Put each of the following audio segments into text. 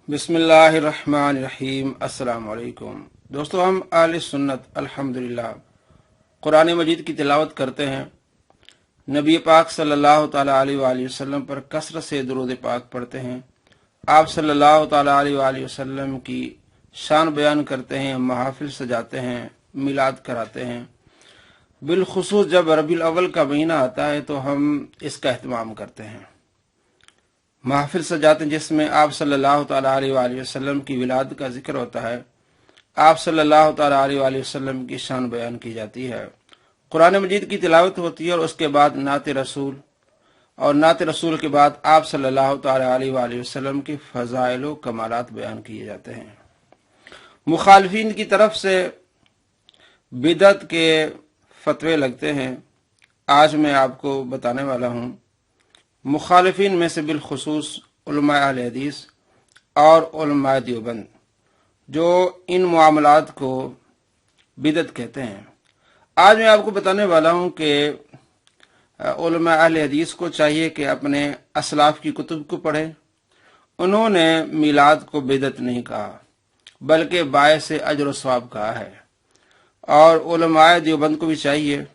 बिस्मिल्लाहिर्रहमानिर्रहीम। अस्सलाम वालेकुम दोस्तों, हम आले सुन्नत अल्हम्दुलिल्लाह कुरान मजीद की तिलावत करते हैं। नबी पाक सल्लल्लाहु ताला अलैहि वसल्लम पर कसरत से दुरूद पाक पढ़ते हैं। आप सल्लल्लाहु ताला अलैहि वसल्लम की शान बयान करते हैं, महफिल सजाते हैं, मिलाद कराते हैं। बिलखुसूस जब रबीउल अव्वल का महीना आता है तो हम इसका एहतमाम करते हैं, महफिल सजाते हैं जिसमें आप सल्लल्लाहु ताला अलैहि वसल्लम की विलादत का जिक्र होता है। आप सल्लल्लाहु ताला अलैहि वसल्लम की शान बयान की जाती है, कुरान मजीद की तिलावत होती है और उसके बाद नात रसूल, और नात रसूल के बाद आप सल्लल्लाहु ताला अलैहि वसल्लम की फजाइल व कमालात बयान किए जाते हैं। मुखालिफिन की तरफ से बिदअत के फतवे लगते हैं। आज मैं आपको बताने वाला हूँ मुखालिफिन में से बिलखुसूस उलमा अहले हदीस और उलमा देवबंद जो इन मामलात को बिदअत कहते हैं। आज मैं आपको बताने वाला हूँ कि उलमा अहले हदीस को चाहिए कि अपने असलाफ की कुतुब को पढ़े। उन्होंने मिलाद को बिदअत नहीं कहा बल्कि बायस अजर व सवाब कहा है, और उलमा देवबंद को भी चाहिए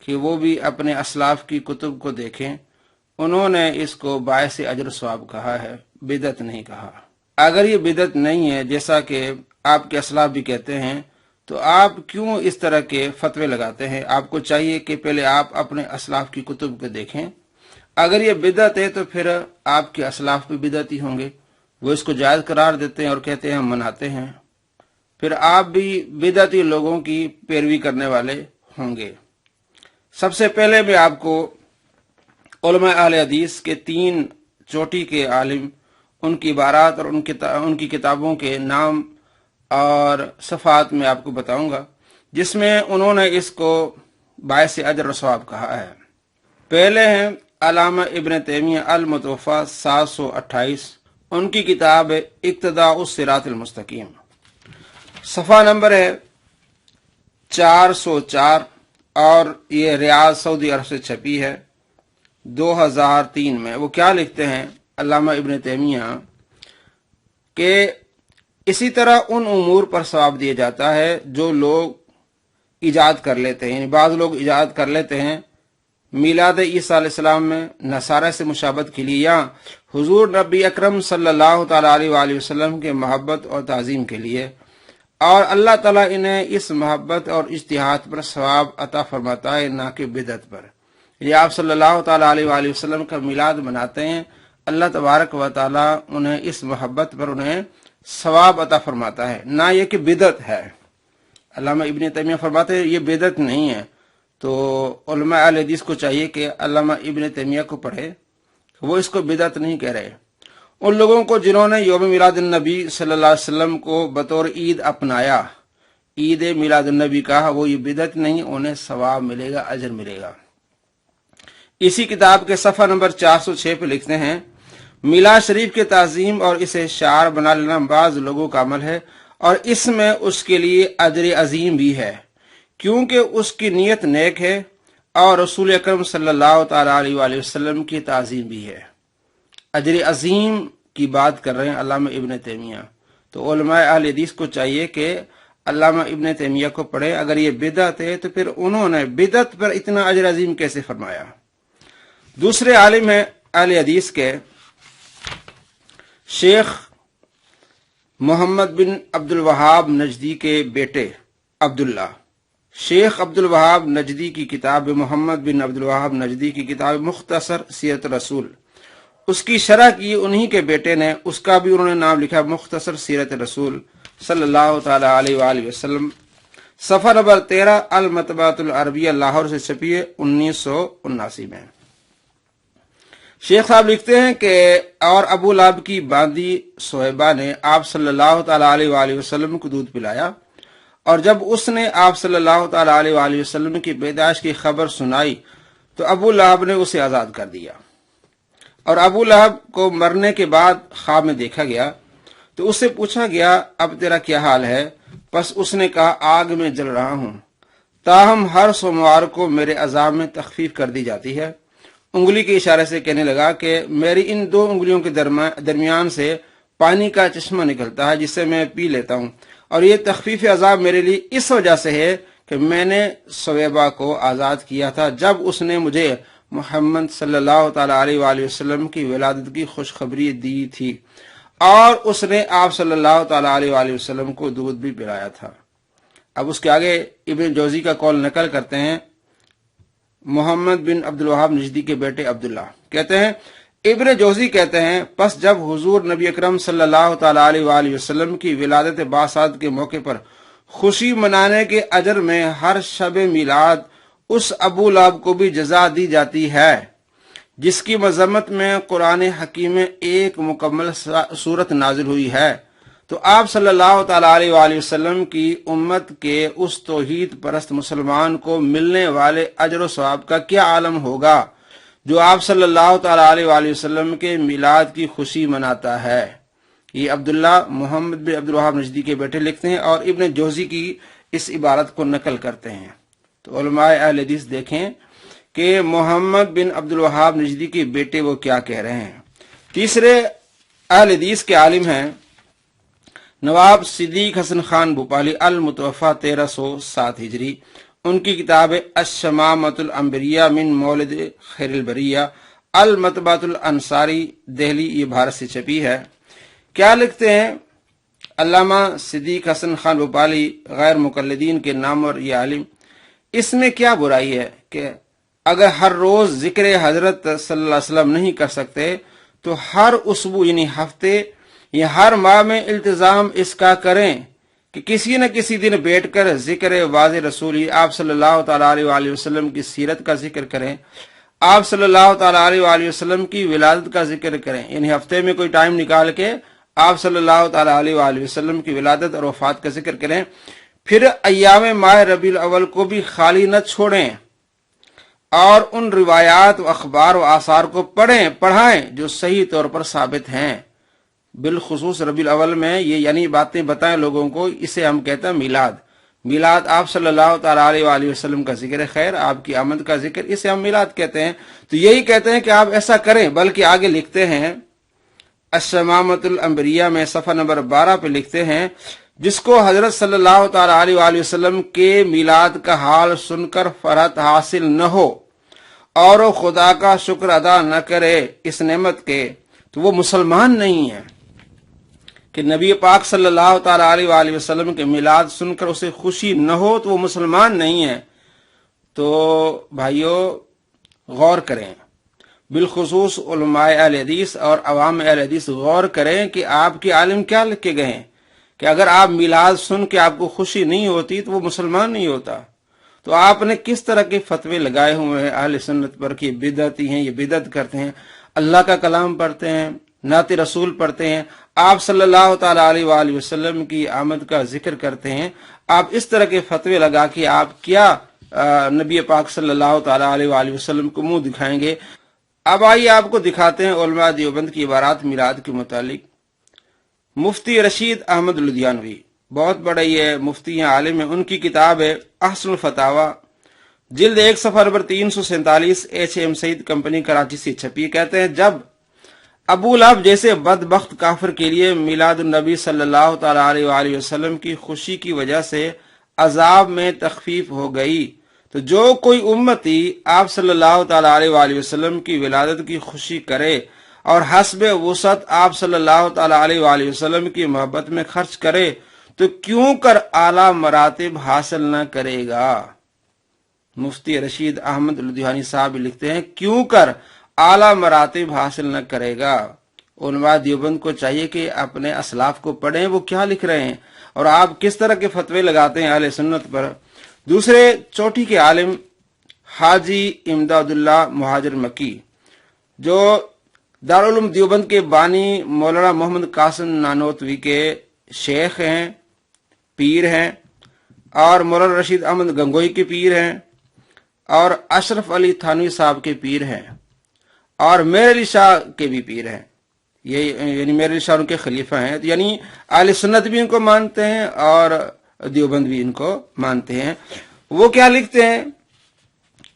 कि वो भी अपने असलाफ की कुतुब को देखें। उन्होंने इसको बायस अजर सवाब कहा है, बिदअत नहीं कहा। अगर ये बिदअत नहीं है जैसा कि आपके असलाफ भी कहते हैं, तो आप क्यों इस तरह के फतवे लगाते हैं? आपको चाहिए कि पहले आप अपने असलाफ की कुतुब को देखें। अगर ये बिदअत है तो फिर आपके असलाफ भी बिदअती होंगे, वो इसको जायज करार देते हैं और कहते हैं हम मनाते हैं, फिर आप भी बिदअती लोगों की पैरवी करने वाले होंगे। सबसे पहले मैं आपको उलमा अहले हदीस के 3 चोटी के आलिम, उनकी इबारात और उनकी किताबों के नाम और सफ़ात में आपको बताऊंगा, जिसमें उन्होंने इसको बायस अजर व सवाब कहा है। पहले हैं अल्लामा इब्न तैमिया अल मुतवफ़ा 728, उनकी किताब है इक्तिदाउस सिरातिल मुस्तकीम। सफ़ा नंबर है 404 और ये रियाद सऊदी अरब से छपी है 2003 में। वो क्या लिखते हैं अल्लामा इब्न तैमिया के इसी तरह उन उमूर पर सवाब दिया जाता है जो लोग इजाद कर लेते हैं। यानी बाज़ लोग इजाद कर लेते हैं मिलाद ईसा अलैहिस्सलाम में नसारा से मुशाबत के लिए, या हुजूर नबी अकरम सल्लल्लाहु ताला अलैहि वसल्लम के मोहब्बत और ताज़ीम के लिए, और अल्लाह ताला इन्हें इस मोहब्बत और इज्तिहाद पर सवाब अता फरमाता है, ना कि बिदअत पर। ये आप सल्लल्लाहु ताला अलैहि वसल्लम का मिलाद मनाते हैं, अल्लाह तबारक व तआला उन्हें इस मोहब्बत पर उन्हें सवाब अता फरमाता है, ना ये कि बिदअत है। अल्लामा इब्न तैमिया फरमाते हैं ये बिदअत नहीं है। तो उलमा अहले हदीस को चाहिए कि अल्लामा इब्न तैमिया को पढ़े, वो इसको बिदअत नहीं कह रहे। उन लोगों को जिन्होंने यौम मिलाद नबी सल्लल्लाहु अलैहि वसल्लम को बतौर ईद अपनाया, ईद मिलाद नबी कहा, वो ये बिदअत नहीं, उन्हें सवाब मिलेगा, अजर मिलेगा। इसी किताब के सफ़ा नंबर 406 पे लिखते हैं मिलाद शरीफ के ताज़ीम और इसे शार बना लेना बाज़ लोगों का अमल है, और इसमें उसके लिए अजर अजीम भी है, क्योंकि उसकी नीयत नेक है और रसूल अकरम सल्लल्लाहु ताला अलैहि वसल्लम की ताज़ीम भी है। अजर अजीम की बात कर रहे हैं अल्लामा इब्न तैमिया। तो उलमा अहले हदीस को चाहिए कि अल्लामा इब्न तैमिया को पढ़े। अगर ये बिदअत है तो फिर उन्होंने बिदअत पर इतना अजर अजीम कैसे फरमाया? दूसरे आलिम है अहले हदीस के शेख मोहम्मद बिन अब्दुल वहाब नजदी के बेटे अब्दुल्ला। शेख अब्दुल वहाब नजदी की किताब मोहम्मद बिन अब्दुल वहाब नजदी की किताब मुख्तसर सीरत रसूल, उसकी शरह की उन्हीं के बेटे ने, उसका भी उन्होंने नाम लिखा मुख्तसर सीरत रसूल सल्लल्लाहु ताला अलैहि वसल्लम। सफ़ा नंबर 13 अल मतबातुल अरबिया लाहौर से छपी है 1979 में। शेख साहब लिखते हैं कि और अबू लहब की बांदी सोहेबा ने आप सल्लल्लाहु ताला अलैहि वसल्लम को दूध पिलाया, और जब उसने आप सल्लल्लाहु ताला अलैहि वसल्लम की पैदाइश की खबर सुनाई तो अबू लहब ने उसे आज़ाद कर दिया। और अबू लहब को मरने के बाद ख्वाब में देखा गया तो उससे पूछा गया अब तेरा क्या हाल है? बस उसने कहा आग में जल रहा हूं, ताहम हर सोमवार को मेरे अजाब में तखफीफ कर दी जाती है। उंगली के इशारे से कहने लगा कि मेरी इन 2 उंगलियों के दरमियान से پانی کا چشمہ نکلتا ہے جسے میں پی لیتا ہوں، اور یہ تخفیف عذاب میرے لیے اس وجہ سے ہے کہ میں نے سویبہ کو آزاد کیا تھا جب اس نے مجھے محمد صلی اللہ تعالی علیہ وآلہ وسلم کی ولادت کی خوشخبری دی تھی، اور اس نے آپ صلی اللہ تعالی علیہ وآلہ وسلم کو دودھ بھی پلایا تھا۔ اب اس کے آگے ابن جوزی کا قول نقل کرتے ہیں، محمد بن عبد الوہاب نجدی کے بیٹے عبداللہ کہتے ہیں، ابن جوزی کہتے ہیں، پس جب حضور نبی اکرم صلی اللہ تعالی علیہ وآلہ وسلم کی ولادت باسعادت کے موقع پر خوشی منانے کے اجر میں ہر شب میلاد اس ابو لہب کو بھی جزا دی جاتی ہے جس کی مذمت میں قرآن حکیم میں ایک مکمل صورت نازل ہوئی ہے، تو آپ صلی اللہ تعالی علیہ وآلہ وسلم کی امت کے اس توحید پرست مسلمان کو ملنے والے اجر و ثواب کا کیا عالم ہوگا جو آپ صلی اللہ تعالی علیہ وآلہ وسلم کے میلاد کی خوشی مناتا ہے۔ یہ عبداللہ محمد بن عبد الوہاب نجدی کے بیٹے لکھتے ہیں اور ابن جوزی کی اس عبارت کو نقل کرتے ہیں۔ تو علماء اہل حدیث دیکھیں کہ محمد بن عبد الوہاب نجدی کے بیٹے وہ کیا کہہ رہے ہیں۔ تیسرے اہل حدیث کے عالم ہیں نواب صدیق حسن خان بھوپالی، المتوفا 1307 ہجری۔ ان کی کتاب الشمامۃ الانبریہ من مولد خیر البریہ، المطبعۃ الانصاری، دہلی، یہ بھارت سے چھپی ہے۔ کیا لکھتے ہیں علامہ صدیق حسن خان بھوپالی، غیر مقلدین کے نامور یہ عالم، اس میں کیا برائی ہے کہ اگر ہر روز ذکر حضرت صلی اللہ علیہ وسلم نہیں کر سکتے تو ہر اسبوع یعنی ہفتے یا ہر ماہ میں التزام اس کا کریں کہ کسی نہ کسی دن بیٹھ کر ذکر واضح رسولی آپ صلی اللہ تعالی علیہ وآلہ وسلم کی سیرت کا ذکر کریں، آپ صلی اللہ تعالی علیہ وآلہ وسلم کی ولادت کا ذکر کریں، یعنی ہفتے میں کوئی ٹائم نکال کے آپ صلی اللہ تعالی علیہ وآلہ وسلم کی ولادت اور وفات کا ذکر کریں۔ پھر ایام ماہ ربیع الاول کو بھی خالی نہ چھوڑیں اور ان روایات و اخبار و آثار کو پڑھائیں جو صحیح طور پر ثابت ہیں، بالخصوص ربیع الاول میں یہ یعنی باتیں بتائیں لوگوں کو، اسے ہم کہتے ہیں میلاد آپ صلی اللہ تعالی علیہ وآلہ وسلم کا ذکر خیر، آپ کی آمد کا ذکر، اسے ہم میلاد کہتے ہیں۔ تو یہی کہتے ہیں کہ آپ ایسا کریں، بلکہ آگے لکھتے ہیں الشمامۃ الانبریہ میں صفحہ نمبر 12 پہ لکھتے ہیں، جس کو حضرت صلی اللہ تعالی علیہ وآلہ وسلم کے میلاد کا حال سن کر فرحت حاصل نہ ہو اور وہ خدا کا شکر ادا نہ کرے اس نعمت کے، تو وہ مسلمان نہیں ہے۔ کہ نبی پاک صلی اللہ تعالی علیہ وآلہ وسلم کے میلاد سن کر اسے خوشی نہ ہو تو وہ مسلمان نہیں ہے۔ تو بھائیو غور کریں، بالخصوص علماء اہل حدیث اور عوام اہل حدیث غور کریں کہ آپ کے عالم کیا لکھ کے گئے ہیں کہ اگر آپ میلاد سن کے آپ کو خوشی نہیں ہوتی تو وہ مسلمان نہیں ہوتا۔ تو آپ نے کس طرح کے فتوے لگائے ہوئے ہیں اہل سنت پر کہ بدعتی ہیں، یہ بدعت کرتے ہیں، اللہ کا کلام پڑھتے ہیں، نعت رسول پڑھتے ہیں، آپ صلی اللہ تعالی علیہ وآلہ وسلم کی آمد کا ذکر کرتے ہیں۔ آپ اس طرح کے فتوے لگا کے آپ کیا نبی پاک صلی اللہ تعالی علیہ وآلہ وسلم کو منہ دکھائیں گے؟ اب آئیے آپ کو دکھاتے ہیں علماء دیوبند کی عبارات میلاد کے متعلق۔ مفتی رشید احمد لدھیانوی، بہت بڑے یہ مفتی ہیں، عالم ہیں، ان کی کتاب ہے احسن الفتاوی، جلد 1 صفحہ نمبر 347، HM سعید کمپنی کراچی سے چھپی۔ کہتے ہیں جب ابو لہب جیسے بدبخت کافر کے لیے میلاد النبی صلی اللہ تعالی علیہ وآلہ وسلم کی خوشی کی وجہ سے عذاب میں تخفیف ہو گئی، تو جو کوئی امتی آپ صلی اللہ تعالی علیہ وآلہ وسلم کی ولادت کی خوشی کرے اور حسب وسعت آپ صلی اللہ تعالی علیہ وآلہ وسلم کی محبت میں خرچ کرے تو کیوں کر اعلیٰ مراتب حاصل نہ کرے گا؟ مفتی رشید احمد لدھیانوی صاحب لکھتے ہیں کیوں کر اعلیٰ مراتب حاصل نہ کرے گا۔ علماء دیوبند کو چاہیے کہ اپنے اسلاف کو پڑھیں وہ کیا لکھ رہے ہیں اور آپ کس طرح کے فتوے لگاتے ہیں اہل سنت پر۔ دوسرے چوٹی کے عالم حاجی امداد اللہ مہاجر مکی، جو دارالعلوم دیوبند کے بانی مولانا محمد قاسم نانوتوی کے شیخ ہیں، پیر ہیں، اور مولانا رشید احمد گنگوئی کے پیر ہیں، اور اشرف علی تھانوی صاحب کے پیر ہیں، اور میر علی شاہ کے بھی پیر ہیں، یہ یعنی میر علی شاہ ان کے خلیفہ ہیں، یعنی اہل سنت بھی ان کو مانتے ہیں اور دیوبند بھی ان کو مانتے ہیں۔ وہ کیا لکھتے ہیں؟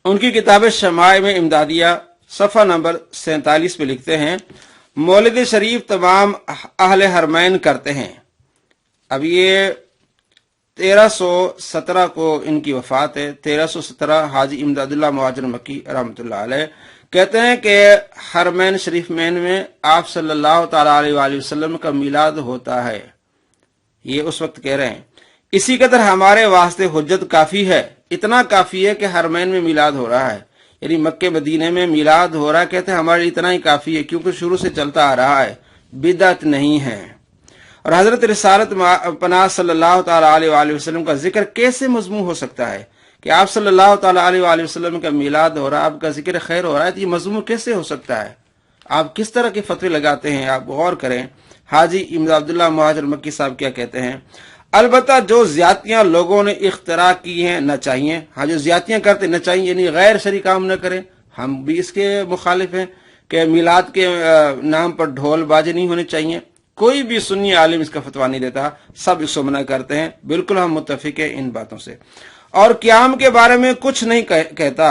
ان کی کتاب شمائع میں امدادیہ صفحہ نمبر 47 پہ لکھتے ہیں मौलिद शरीफ तमाम अहले हरमैन करते हैं। अब ये 1317 को इनकी वफात है। 1317 हाजी इमदादुल्लाह मुहाजिर मक्की रहमतुल्लाह अलैह कहते हैं कि हरमैन शरीफ में आप सल्लल्लाहु ताला अलैहि वसल्लम का मिलाद होता है। ये उस वक्त कह रहे हैं, इसी कदर हमारे वास्ते हुज्जत काफी है, इतना काफी है कि हरमैन में मिलाद हो रहा है, यानी मक्के मदीने में मिलाद हो रहा है। कहते हैं हमारे इतना ही काफी है, क्योंकि शुरू से चलता आ रहा है, बिदअत नहीं है। और हजरत रिसालत पनाह सल्लल्लाहु ताला अलैहि वसल्लम का जिक्र कैसे मजमू हो सकता है कि आप सल्लल्लाहु ताला अलैहि वसल्लम का मिलाद हो रहा है, आपका जिक्र खैर हो रहा है, तो ये मजमू कैसे हो सकता है? आप किस तरह के फतवे लगाते हैं? आप गौर करें। हाजी इमदादुल्लाह मुहाजिर मक्की साहब क्या कहते हैं, अलबत्ता जो ज्यादतियां लोगों ने इख्तरा की हैं न चाहिए। हाँ, जो ज्यादतियां करते न चाहिए यानी गैर शरी काम न करें, हम भी इसके मुखालिफ हैं कि मिलाद के नाम पर ढोल बाजे नहीं होने चाहिए। कोई भी सुन्नी आलिम इसका फतवा नहीं देता, सब इसको मना करते हैं। बिल्कुल हम मुत्तफिक हैं इन बातों से। और क्याम के बारे में कुछ नहीं कहता।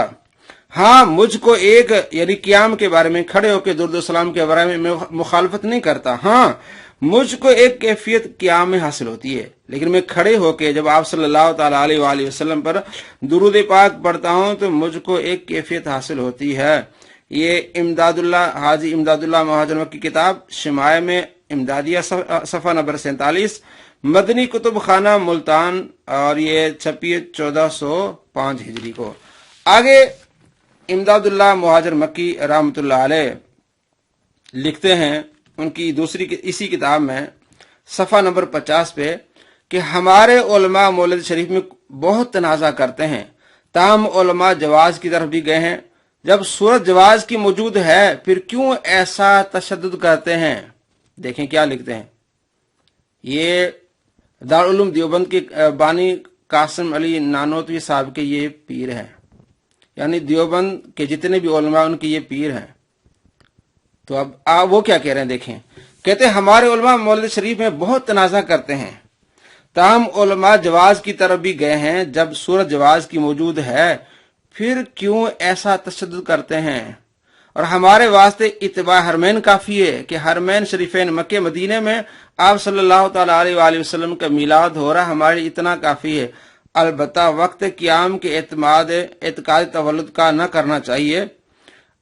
हाँ, मुझको एक यानी क्याम के बारे में खड़े होकर दुरूद सलाम के बारे में मुखालफत नहीं करता। हाँ, मुझको एक कैफियत क्याम में हासिल होती है, लेकिन मैं खड़े होकर जब आप सल्लल्लाहु ताला अलैहि वसल्लम पर दुरूद पाक पढ़ता हूं तो मुझको एक कैफियत हासिल होती है। ये हाजी इमदादुल्लाह मुहाजिर की किताब शिमाय में इमदादिया सफा नंबर 47, मदनी कुतुब खाना मुल्तान, और ये छपी 1405 हिजरी को। आगे इमदादुल्लाह मुहाजिर मक्की रहमतुल्लाह अलैह लिखते हैं उनकी दूसरी इसी किताब में सफा नंबर 50 पे कि हमारे उलमा मौलिद शरीफ में बहुत तनाज़ा करते हैं, ताम उलमा जवाज की तरफ भी गए हैं। जब सूरत जवाज की मौजूद है फिर क्यों ऐसा तशद्दुद करते हैं? देखें क्या लिखते हैं। ये दारुल उलूम देवबंद के बानी कासिम अली नानोतवी साहब के ये पीर हैं, यानी देवबंद के जितने भी उलमा उनके ये पीर हैं। तो अब वो क्या कह रहे हैं देखें। कहते हैं हमारे उलमा मौलिद शरीफ में बहुत तनाज़ा करते हैं, ताहम उलमा जवाज की तरफ भी गए हैं। जब सूरत जवाज की मौजूद है फिर क्यों ऐसा तशद्दुद करते हैं? और हमारे वास्ते इत्तिबा हरमैन काफी है कि हरमैन शरीफैन मक्के मदीने में आप सल्लल्लाहु ताला अलैहि वसल्लम का मिलाद हो रहा, हमारे इतना काफी है। अलबत्ता वक्त क़याम के एतकाद तवल्लुद का न करना चाहिए।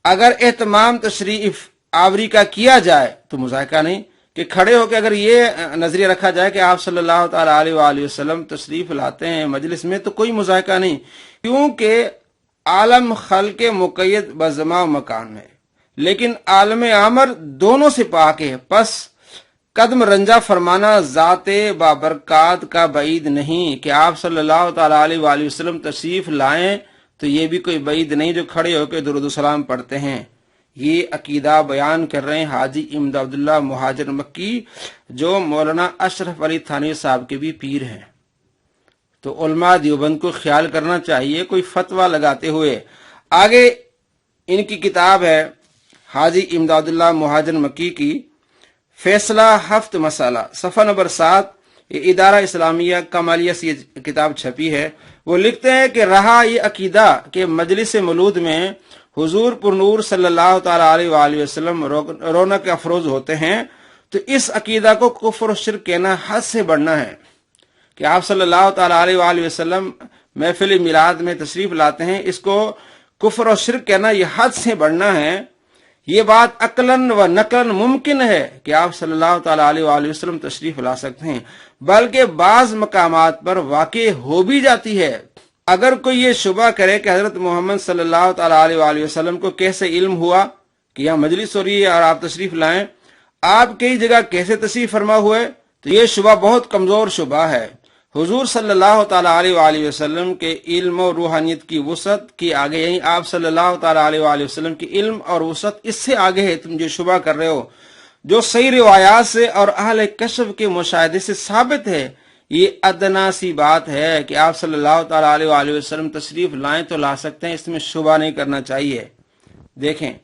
अगर एहतमाम तशरीफ आवरी का किया जाए तो मुज़ाहिका नहीं, कि खड़े होकर अगर ये नजरिया रखा जाए कि आप सल्लल्लाहु ताला अलैहि वसल्लम तशरीफ लाते हैं मजलिस में, तो कोई मुज़ाहिका नहीं, क्योंकि आलम खल के मुक़य्यद बज़मा मकान है, लेकिन आलम आमर दोनों से पाक है। पस कदम रंजा फरमाना ज़ाते बाबरकात का बईद नहीं कि आप सल्लल्लाहु ताला अलैहि वसल्लम तशरीफ लाएं, तो ये भी कोई बईद नहीं जो खड़े होकर दुरूद सलाम पढ़ते हैं। ये अकीदा बयान कर रहे हैं हाजी इमदादुल्लाह मुहाजिर मक्की, जो मौलाना अशरफ अली थानवी साहब के भी पीर हैं। तो उलमा देवबंद को ख्याल करना चाहिए कोई फतवा लगाते हुए। आगे इनकी किताब है हाजी इमदादुल्लाह मुहाजिर मक्की की फैसला हफ्त मसाला, सफा नंबर 7, ये इदारा इस्लामिया कमालिया से ये किताब छपी है। वो लिखते हैं कि रहा ये अकीदा कि मजलिस मौलूद में हुजूर पुरनूर सल्लल्लाहु ताला अलैहि वसल्लम रौनक अफरोज होते हैं, तो इस अकीदा को कुफ्र और शिर्क कहना हद से बढ़ना है कि आप सल्लल्लाहु ताला अलैहि वसल्लम महफिल मिलाद में तशरीफ लाते हैं, इसको कुफ्र और शिर्क कहना यह हद से बढ़ना है। ये बात अकलन व नकलन मुमकिन है कि आप सल्लल्लाहु ताला अलैहि वसल्लम तशरीफ ला सकते हैं, बल्कि बाज मकामात पर वाक़ई हो भी जाती है। अगर कोई ये शुबा करे कि हजरत मोहम्मद सल्लल्लाहु ताला अलैहि वसल्लम को कैसे इल्म हुआ कि यहाँ मजलिस हो रही है और आप तशरीफ लाएं, आप कई जगह कैसे तशरीफ फरमा हुए, तो ये शुबा बहुत कमजोर शुबा है। हुजूर सल्लल्लाहु ताला अलैहि वसल्लम के इल्म और रूहानियत की वसअत की आगे, यही आप सल्लल्लाहु ताला अलैहि वसल्लम की इल्म और वसअत इससे आगे है। तुम जो शुबा कर रहे हो, जो सही रिवायात से और अहले कश्फ के मुशाहिदे से साबित है, ये अदना सी बात है कि आप सल्लल्लाहु ताला अलैहि वसल्लम तशरीफ लाएं तो ला सकते हैं, इसमें शुबा नहीं करना चाहिए। देखें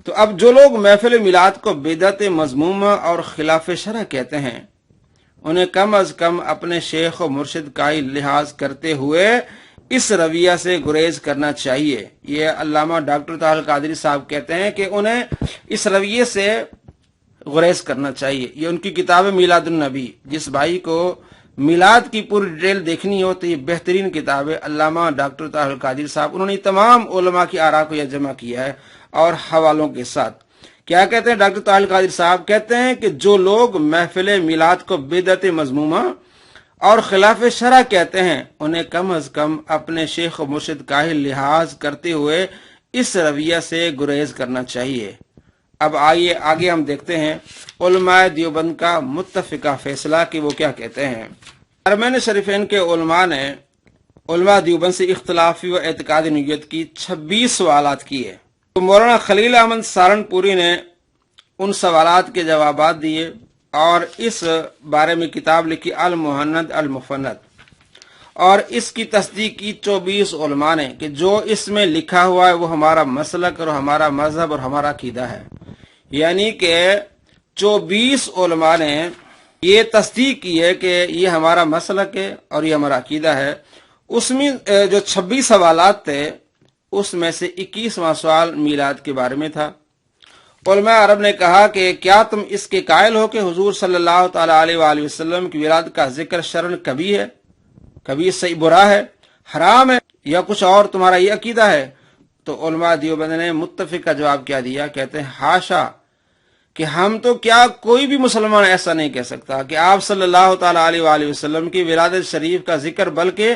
तो अब जो लोग महफिल मिलाद को बिदअत मज़मूमा और खिलाफ शरअ कहते हैं, उन्हें कम अज कम अपने शेख और मुर्शिद का ही लिहाज करते हुए इस रवैया से गुरेज करना चाहिए। ये अल्लामा डॉक्टर ताहिर कादरी साहब कहते हैं कि उन्हें इस रवैये से गुरेज करना चाहिए। ये उनकी किताब है मीलादुन नबी। जिस भाई को मिलाद की पूरी डिटेल देखनी हो तो ये बेहतरीन किताब है। अल्लामा डॉक्टर ताहिर कादिर साहब, उन्होंने तमाम उलमा की आरा को यह जमा किया है और हवालों के साथ। क्या कहते हैं डॉक्टर ताहिर कादिर साहब? कहते हैं कि जो लोग महफिल मिलाद को बिदअत मजमूमा और खिलाफ शरअ कहते हैं, उन्हें कम अज कम अपने शेख और मुर्शिद का ही लिहाज करते हुए इस रवैया से गुरेज करना चाहिए। अब आइए आगे हम देखते हैं उलमाए देवबंद का मुत्तफिका फैसला कि वो क्या कहते हैं। हरमैन शरीफैन के उलमा ने उलमा देवबंद से इख्तिलाफी व एतकादी नीयत की 26 सवालात किए। तो मौलाना खलील अहमद सहारनपुरी ने उन सवालात के जवाबात दिए और इस बारे में किताब लिखी अल मुहन्नद अल मुफन्नद, और इसकी तस्दीक की 24 उलमा ने कि जो इसमें लिखा हुआ है वो हमारा मसलक और हमारा मजहब और हमारा अकीदा है। यानी कि 24 उलमा ने ये तस्दीक की है कि ये हमारा मसलक है और ये हमारा अकीदा है। उसमें जो 26 सवालात थे उसमें से 21वां सवाल मीलाद के बारे में था। उलमा अरब ने कहा कि क्या तुम इसके कायल हो कि हुजूर सल्लल्लाहु तआला अलैहि वसल्लम की विलादत का जिक्र शरन कभी है, कभी सही बुरा है, हराम है, या कुछ और तुम्हारा ये अकीदा है? तो उलमा देवबंद ने मुत्तफिक का जवाब क्या दिया? कहते हैं हाशा, कि हम तो क्या कोई भी मुसलमान ऐसा नहीं कह सकता कि आप सल्लल्लाहु तआला अलैहि वसल्लम की विलादत शरीफ का जिक्र, बल्कि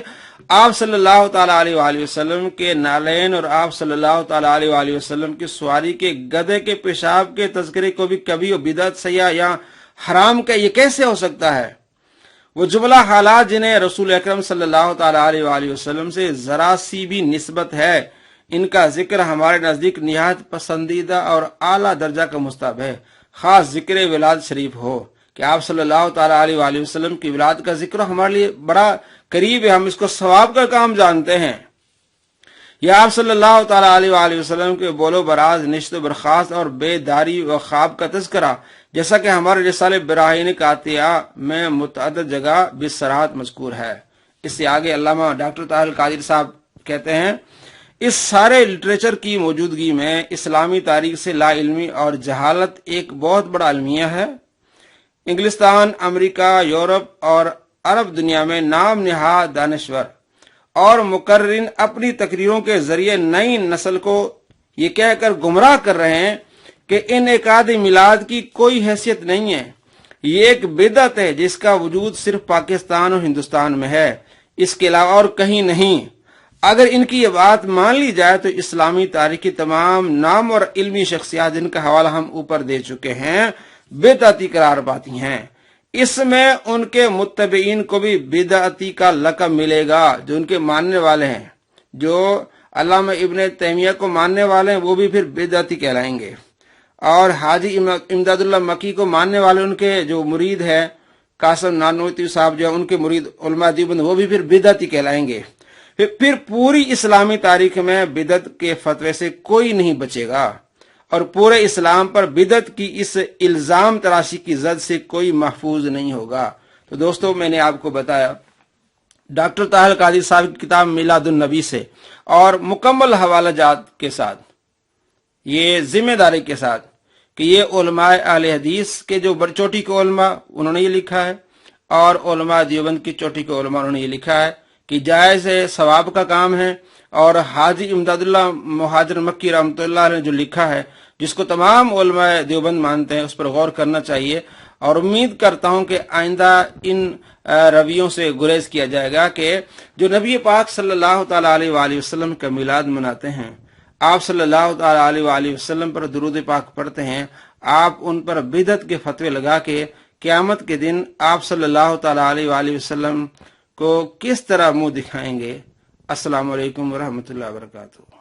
आप सल्लल्लाहु तआला अलैहि वसल्लम के नालैन और आप सल्लल्लाहु तआला अलैहि वसल्लम की सवारी के गधे के पेशाब के तज़किरे को भी कभी बिदअत सय्या या हराम का ये कैसे हो सकता है? वो जुमला हालात जिन्हें रसूल अकरम सल्लल्लाहु तआला अलैहि वसल्लम से जरा सी भी निस्बत है, इनका जिक्र हमारे नजदीक निहायत पसंदीदा और आला दर्जा का मुस्ताहब है। खास जिक्र विलादत शरीफ हो कि आप सल्लल्लाहु तआला अलैहि वसल्लम की विलादत का जिक्र हमारे लिए बड़ा करीब है, हम इसको सवाब का काम जानते हैं। या आप सल्लल्लाहु तआला अलैहि वसल्लम के बोलो बराज, निश्त बर्खास्त और बेदारी व ख्वाब का तज़किरा, जैसा कि हमारे रिसाले बराहीन कातिया में मुतअद्दिद जगह बिसराहत मज़कूर है। इससे आगे अल्लामा डॉक्टर ताहिर कादिर साहब कहते हैं, इस सारे लिटरेचर की मौजूदगी में इस्लामी तारीख से लाइल्मी और जहालत एक बहुत बड़ा अलमिया है। इंग्लिस्तान, अमेरिका, यूरोप और अरब दुनिया में नाम निहाद दानश्वर और मुकर्रिन अपनी तकरीरों के जरिए नई नस्ल को ये कहकर गुमराह कर रहे हैं कि इन इकाद मिलाद की कोई हैसियत नहीं है, ये एक बिदअत है जिसका वजूद सिर्फ पाकिस्तान और हिंदुस्तान में है, इसके अलावा और कहीं नहीं। अगर इनकी ये बात मान ली जाए तो इस्लामी तारीख की तमाम नाम और इल्मी शख्सियात जिनका हवाला हम ऊपर दे चुके हैं बिदअती करार पाती हैं। इसमें उनके मुत्तबईन को भी बिदअती का लक़ब मिलेगा, जो उनके मानने वाले हैं। जो अल्लामा इब्न तैमिया को मानने वाले हैं वो भी फिर बिदअती कहलाएंगे, और हाजी इमदादुल्लाह मक्की को मानने वाले उनके जो मुरीद है कासिम नानोती साहब जो उनके मुरीद उलमा देवबंद, वो भी फिर बिदअती कहलाएंगे। फिर पूरी इस्लामी तारीख में बिदअत के फतवे से कोई नहीं बचेगा और पूरे इस्लाम पर बिदअत की इस इल्जाम तराशी की जद से कोई महफूज नहीं होगा। तो दोस्तों, मैंने आपको बताया डॉक्टर ताहिर कादिर साहब की किताब मिलादुन नबी से और मुकम्मल हवाला जात के साथ, ये जिम्मेदारी के साथ कि ये उलमाए अहले हदीस के जो चोटी के उलमा उन्होंने ये लिखा है और उलमा देवबंद की चोटी के उलमा उन्होंने ये लिखा है कि जायज है, सवाब का काम है। और हाजी इमदादुल्लाह मुहाजिर मक्की रहमतुल्लाह ने जो लिखा है, जिसको तमाम उलमाए देवबंद मानते हैं, उस पर गौर करना चाहिए। और उम्मीद करता हूं कि आइंदा इन रवियों से गुरेज किया जाएगा कि जो नबी पाक सल्लल्लाहु तआला अलैहि वसल्लम का मिलाद मनाते हैं, आप सल्लल्लाहु तआला अलैहि वसल्लम पर दुरूद पाक पढ़ते हैं, आप उन पर बिदअत के फतवे लगा के क़यामत के दिन आप सल्लल्लाहु तआला अलैहि वसल्लम को किस तरह मुंह दिखाएंगे। अस्सलामु अलैकुम व रहमतुल्लाहि व बरकातुहू।